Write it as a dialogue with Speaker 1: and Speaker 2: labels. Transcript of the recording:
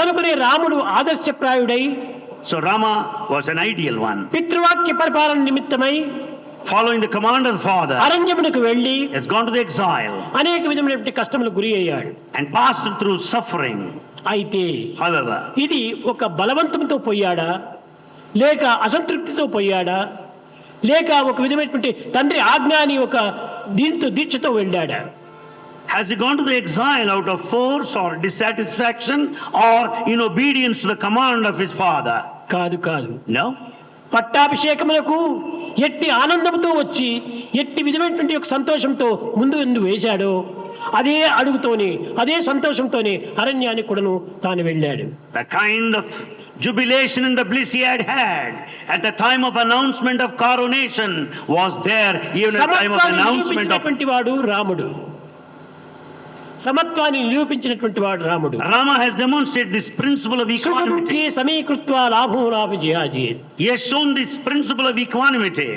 Speaker 1: కనుకనే రాముడు ఆదర్శప్రాయుడై,
Speaker 2: So Rama was an ideal one.
Speaker 1: పితృవాక్య పరిపాలన నిమిత్తమై
Speaker 2: Following the command of the father,
Speaker 1: అరణ్యమునకు వెళ్ళి
Speaker 2: has gone to the exile
Speaker 1: అనేక విధమైనటువంటి కష్టములకు గురి అయ్యాడు.
Speaker 2: and passed through suffering.
Speaker 1: అయితే
Speaker 2: However,
Speaker 1: ఇది ఒక బలవంతంతో పోయాడా, లేక అసంతృప్తితో పోయాడా, లేక ఒక విధమైనటువంటి తండ్రి ఆజ్ఞ అని ఒక దీంతో దీక్షతో వెళ్ళాడా?
Speaker 2: has he gone to the exile out of force or dissatisfaction or in obedience to the command of his father?
Speaker 1: కాదు కాదు.
Speaker 2: No.
Speaker 1: పట్టాభిషేకములకు ఎట్టి ఆనందంతో వచ్చి ఎట్టి విధమైనటువంటి ఒక సంతోషంతో ముందు వేశాడో అదే అడుగుతోనే అదే సంతోషంతోనే అరణ్యానికి కూడాను తాను వెళ్ళాడు.
Speaker 2: The kind of jubilation and the bliss he had at the time of announcement of coronation was there even at the time of announcement of...
Speaker 1: వాడు రాముడు, సమత్వాన్ని నిరూపించినటువంటి వాడు రాముడు.
Speaker 2: Rama has demonstrated this principle of equanimity.
Speaker 1: సమీకృత్వ లాభం లాభ జియాజీ.
Speaker 2: He has shown this principle of equanimity.